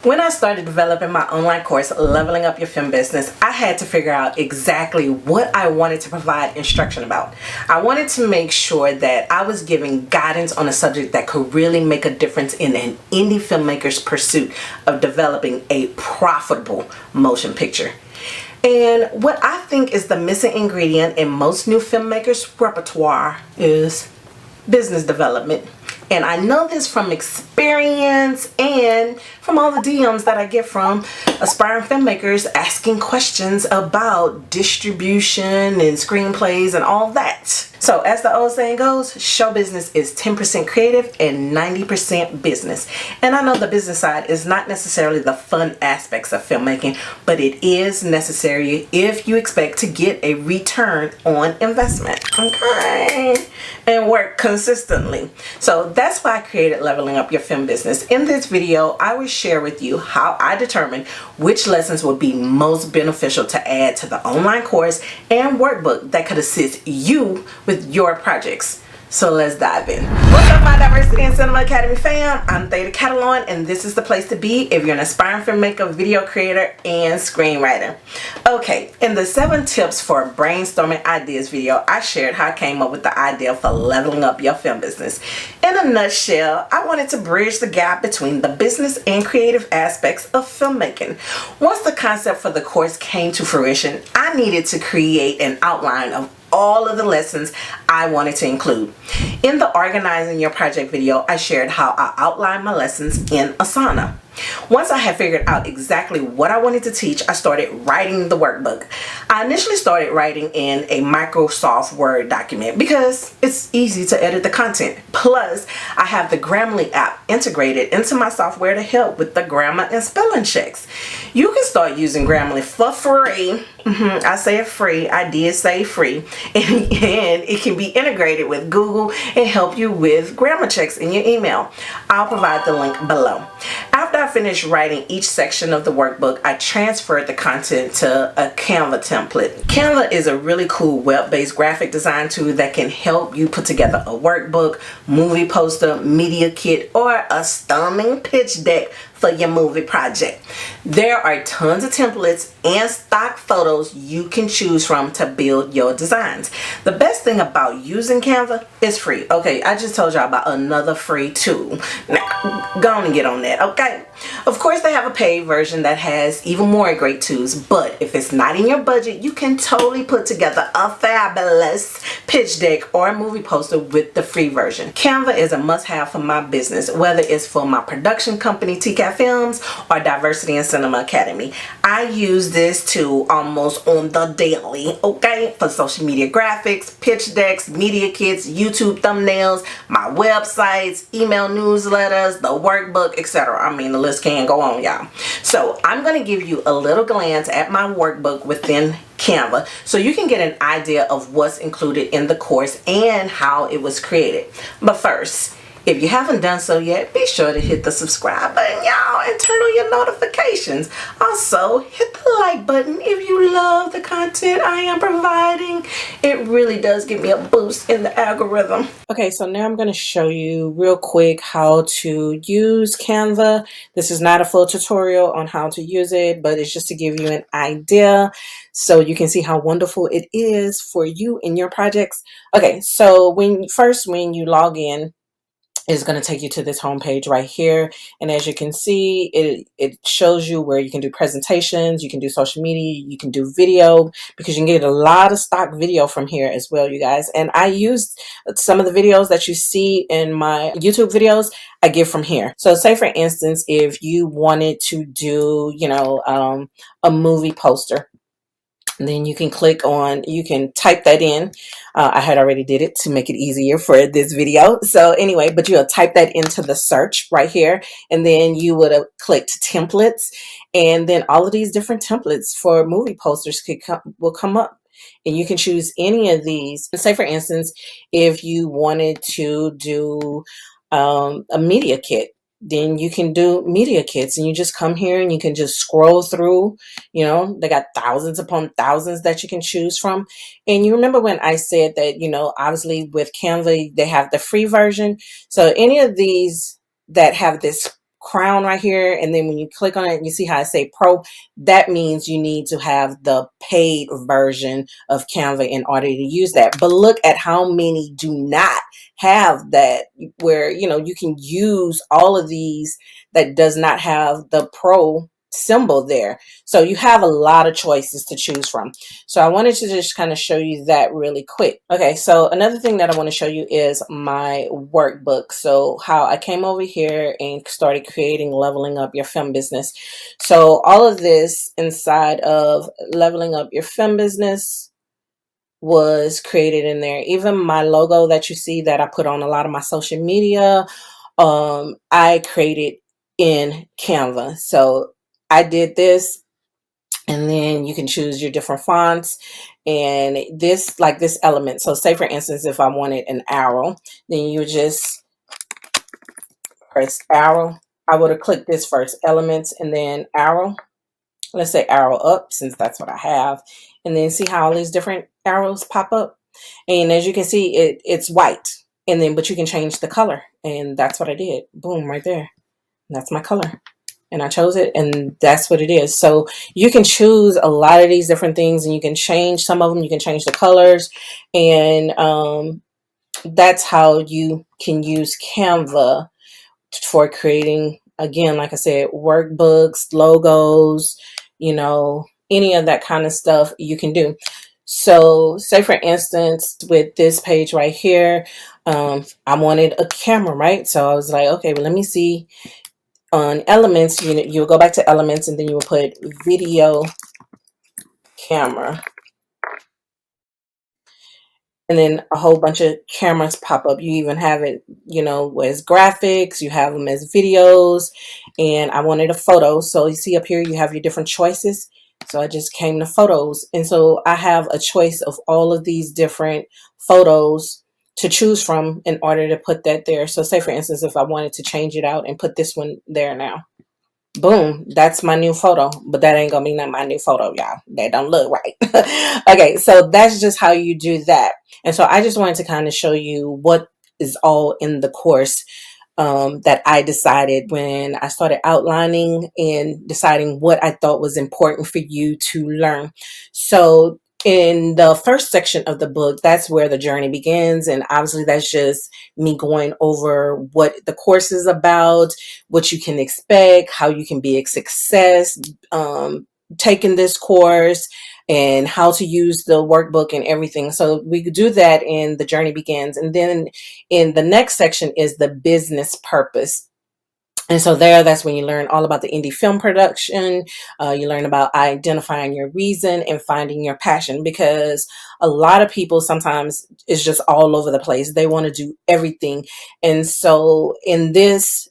When I started developing my online course, Leveling Up Your Film Business, I had to figure out exactly what I wanted to provide instruction about. I wanted to make sure that I was giving guidance on a subject that could really make a difference in an indie filmmaker's pursuit of developing a profitable motion picture. And what I think is the missing ingredient in most new filmmakers' repertoire is business development. And I know this from experience and from all the DMs that I get from aspiring filmmakers asking questions about distribution and screenplays and all that. So as the old saying goes, show business is 10% creative and 90% business. And I know the business side is not necessarily the fun aspects of filmmaking, but it is necessary if you expect to get a return on investment. Okay? And work consistently. So that's why I created Leveling Up Your Film Business. In this video, I will share with you how I determine which lessons would be most beneficial to add to the online course and workbook that could assist you with your projects. So let's dive in. What's up, my Diversity in Cinema Academy fam? I'm Theta Catalan, and this is the place to be if you're an aspiring filmmaker, video creator, and screenwriter. Okay, in the 7 tips for brainstorming ideas video, I shared how I came up with the idea for leveling up your film business. In a nutshell, I wanted to bridge the gap between the business and creative aspects of filmmaking. Once the concept for the course came to fruition, I needed to create an outline of all of the lessons I wanted to include. In the Organizing Your Project video, I shared how I outlined my lessons in Asana. Once I had figured out exactly what I wanted to teach, I started writing the workbook. I initially started writing in a Microsoft Word document because it's easy to edit the content. Plus, I have the Grammarly app integrated into my software to help with the grammar and spelling checks. You can start using Grammarly for free. I say it free. I did say free. And it can be integrated with Google and help you with grammar checks in your email. I'll provide the link below. After I finished writing each section of the workbook, I transferred the content to a Canva template. Canva is a really cool web-based graphic design tool that can help you put together a workbook, movie poster, media kit, or a stunning pitch deck for your movie project. There are tons of templates and stock photos you can choose from to build your designs. The best thing about using Canva is free. Okay, I just told y'all about another free tool. Now, go on and get on that, okay? Of course, they have a paid version that has even more great tools, but if it's not in your budget, you can totally put together a fabulous pitch deck or movie poster with the free version. Canva is a must-have for my business, whether it's for my production company, TCAT Films, or Diversity in Cinema Academy. I use this tool almost on the daily, okay? For social media graphics, pitch decks, media kits, YouTube thumbnails, my websites, email newsletters, the workbook, etc. I mean, the list can't go on, y'all. So I'm going to give you a little glance at my workbook within Canva so you can get an idea of what's included in the course and how it was created. But first, if you haven't done so yet, be sure to hit the subscribe button, y'all, and turn on your notifications. Also, hit the like button if you love the content I am providing. It really does give me a boost in the algorithm. Okay, so now I'm going to show you real quick how to use Canva. This is not a full tutorial on how to use it, but it's just to give you an idea so you can see how wonderful it is for you in your projects. Okay, so when you log in, is going to take you to this home page right here, and as you can see, it shows you where you can do presentations, you can do social media, you can do video, because you can get a lot of stock video from here as well, you guys. And I used some of the videos that you see in my YouTube videos, I get from here. So say for instance, if you wanted to do a movie poster, then you can you can type that in. I had already did it to make it easier for this video. So anyway, but you'll type that into the search right here, and then you would have clicked templates, and then all of these different templates for movie posters will come up. And you can choose any of these. Say for instance, if you wanted to do a media kit, then you can do media kits, and you just come here and you can just scroll through. They got thousands upon thousands that you can choose from. And you remember when I said that, obviously with Canva, they have the free version. So any of these that have this crown right here, and then when you click on it, you see how I say pro. That means you need to have the paid version of Canva in order to use that. But look at how many do not have that, where you can use all of these that does not have the pro symbol there. So you have a lot of choices to choose from. So I wanted to just kind of show you that really quick. Okay, so another thing that I want to show you is my workbook. So how I came over here and started creating Leveling Up Your Film Business. So all of this inside of Leveling Up Your Film Business was created in there. Even my logo that you see that I put on a lot of my social media, I created in Canva. So I did this, and then you can choose your different fonts and this element. So say for instance, if I wanted an arrow, then you would just press arrow. I would have clicked this first, elements, and then arrow. Let's say arrow up, since that's what I have. And then see how all these different arrows pop up. And as you can see, it's white. And then, but you can change the color. And that's what I did. Boom, right there. And that's my color. And I chose it, and that's what it is. So you can choose a lot of these different things, and you can change some of them. You can change the colors, and that's how you can use Canva for creating, again, like I said, workbooks, logos, any of that kind of stuff you can do. So say for instance, with this page right here, I wanted a camera, right? So I was like, okay, well, let me see. On elements, you'll go back to elements, and then you will put video camera, and then a whole bunch of cameras pop up. You even have it, as graphics, you have them as videos, and I wanted a photo. So you see up here, you have your different choices. So I just came to photos, and so I have a choice of all of these different photos to choose from in order to put that there. So say for instance, if I wanted to change it out and put this one there now, boom, that's my new photo. But that ain't gonna be not my new photo, y'all. That don't look right. Okay, so that's just how you do that. And so I just wanted to kind of show you what is all in the course that I decided when I started outlining and deciding what I thought was important for you to learn. So in the first section of the book, that's where the journey begins. And obviously that's just me going over what the course is about, what you can expect, how you can be a success taking this course, and how to use the workbook and everything. So we could do that in the journey begins. And then in the next section is the business purpose. And so that's when you learn all about the indie film production. You learn about identifying your reason and finding your passion, because a lot of people sometimes is just all over the place. They want to do everything. And so in this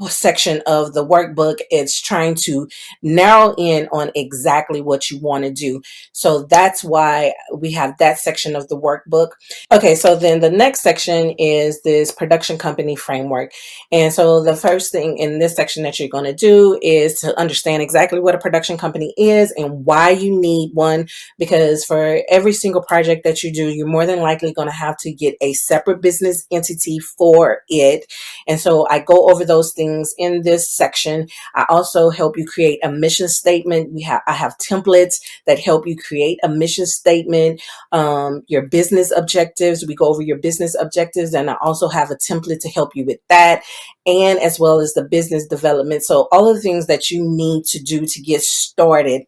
section of the workbook, it's trying to narrow in on exactly what you want to do. So that's why we have that section of the workbook. Okay, so then the next section is this production company framework. And so the first thing in this section that you're going to do is to understand exactly what a production company is and why you need one, because for every single project that you do, you're more than likely going to have to get a separate business entity for it. And so I go over those things in this section. I also help you create a mission statement. I have templates that help you create a mission statement, your business objectives. We go over your business objectives, and I also have a template to help you with that, and as well as the business development. So all of the things that you need to do to get started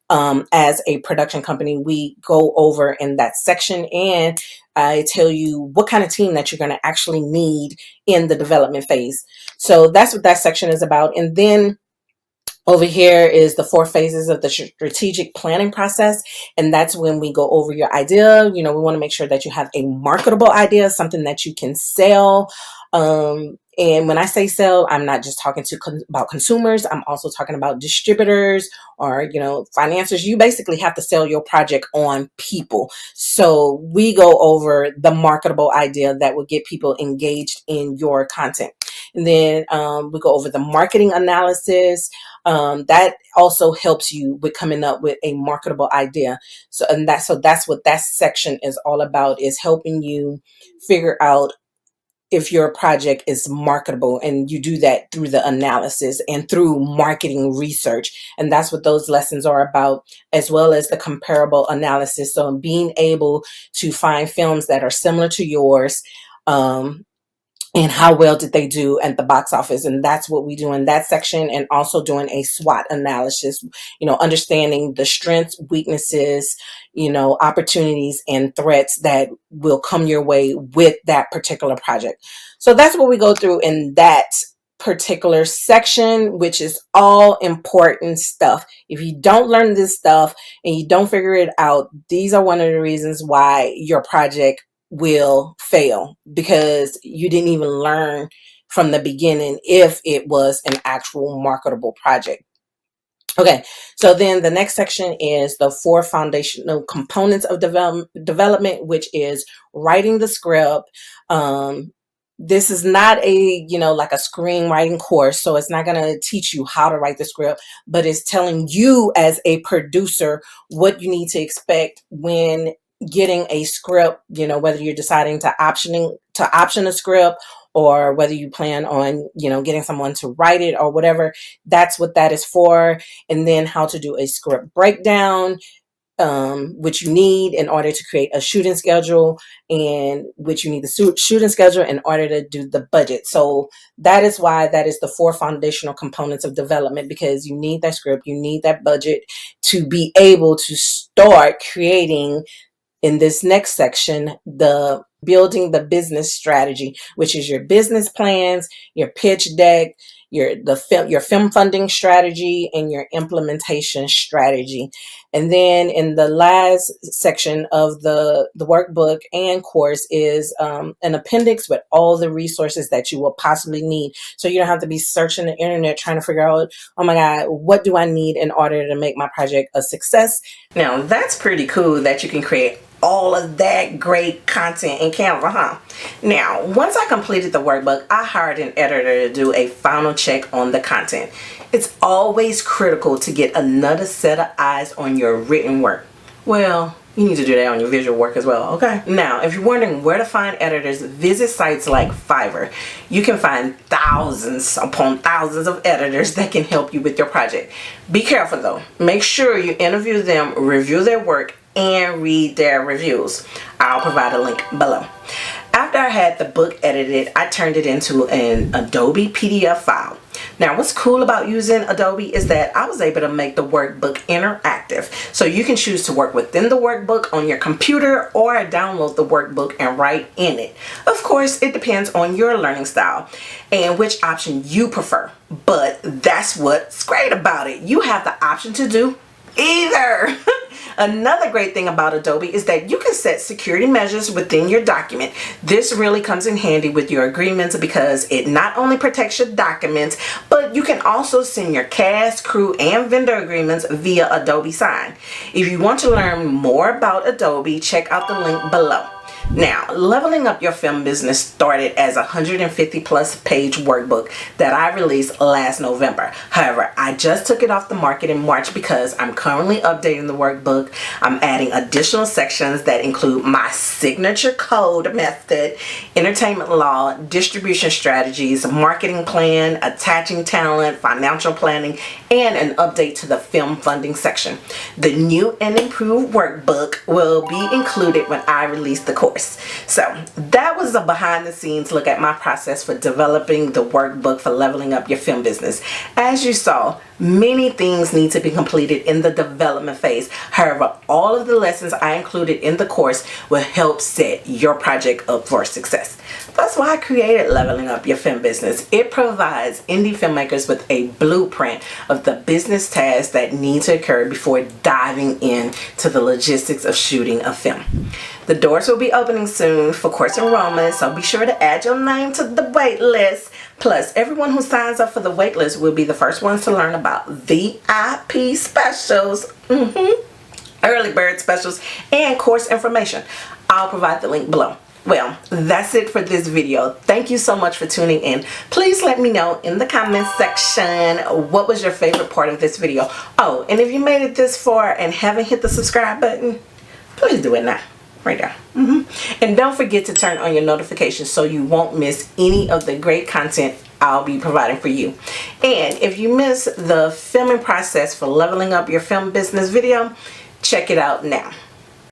as a production company, we go over in that section, and I tell you what kind of team that you're going to actually need in the development phase. So that's what that section is about. And then over here is the 4 phases of the strategic planning process. And that's when we go over your idea. We want to make sure that you have a marketable idea, something that you can sell. And when I say sell, I'm not just talking about consumers. I'm also talking about distributors or, financiers. You basically have to sell your project on people. So we go over the marketable idea that will get people engaged in your content. And then we go over the marketing analysis. That also helps you with coming up with a marketable idea. So that's what that section is all about, is helping you figure out if your project is marketable, and you do that through the analysis and through marketing research. And that's what those lessons are about, as well as the comparable analysis. So being able to find films that are similar to yours, and how well did they do at the box office. And that's what we do in that section. And also doing a SWOT analysis, understanding the strengths, weaknesses, opportunities and threats that will come your way with that particular project. So that's what we go through in that particular section, which is all important stuff. If you don't learn this stuff and you don't figure it out, these are one of the reasons why your project will fail, because you didn't even learn from the beginning if it was an actual marketable project. Okay, so then the next section is the 4 foundational components of development, which is writing the script. This is not a, like a screenwriting course, so it's not going to teach you how to write the script, but it's telling you as a producer what you need to expect when getting a script, whether you're deciding to option a script, or whether you plan on, getting someone to write it or whatever. That's what that is for. And then how to do a script breakdown, which you need in order to create a shooting schedule, and which you need the shooting schedule in order to do the budget. So that is why that is the 4 foundational components of development, because you need that script, you need that budget to be able to start creating, in this next section, the building the business strategy, which is your business plans, your pitch deck, your film funding strategy, and your implementation strategy. And then in the last section of the workbook and course is an appendix with all the resources that you will possibly need. So you don't have to be searching the internet trying to figure out, oh my God, what do I need in order to make my project a success? Now, that's pretty cool that you can create all of that great content in Canva, huh? Now, once I completed the workbook, I hired an editor to do a final check on the content. It's always critical to get another set of eyes on your written work. Well, you need to do that on your visual work as well, okay? Now, if you're wondering where to find editors, visit sites like Fiverr. You can find thousands upon thousands of editors that can help you with your project. Be careful though. Make sure you interview them, review their work, and read their reviews. I'll provide a link below. After I had the book edited, I turned it into an Adobe PDF file. Now, what's cool about using Adobe is that I was able to make the workbook interactive. So you can choose to work within the workbook on your computer, or download the workbook and write in it. Of course, it depends on your learning style and which option you prefer. But that's what's great about it. You have the option to do either. Another great thing about Adobe is that you can set security measures within your document. This really comes in handy with your agreements, because it not only protects your documents, but you can also send your cast, crew, and vendor agreements via Adobe Sign. If you want to learn more about Adobe, check out the link below. Now, leveling up your film business started as a 150 plus page workbook that I released last November. However, I just took it off the market in March because I'm currently updating the workbook. I'm adding additional sections that include my signature code method, entertainment law, distribution strategies, marketing plan, attaching talent, financial planning, and an update to the film funding section. The new and improved workbook will be included when I release the course. So that was a behind the scenes look at my process for developing the workbook for leveling up your film business. As you saw, many things need to be completed in the development phase. However, all of the lessons I included in the course will help set your project up for success. That's why I created Leveling Up Your Film Business. It provides indie filmmakers with a blueprint of the business tasks that need to occur before diving into the logistics of shooting a film. The doors will be opening soon for course enrollment, so be sure to add your name to the wait list. Plus, everyone who signs up for the wait list will be the first ones to learn about VIP specials, early bird specials, and course information. I'll provide the link below. Well, that's it for this video. Thank you so much for tuning in. Please let me know in the comments section what was your favorite part of this video. Oh, and if you made it this far and haven't hit the subscribe button, please do it now. right there. And don't forget to turn on your notifications so you won't miss any of the great content I'll be providing for you. And if you miss the filming process for leveling up your film business video, check it out now.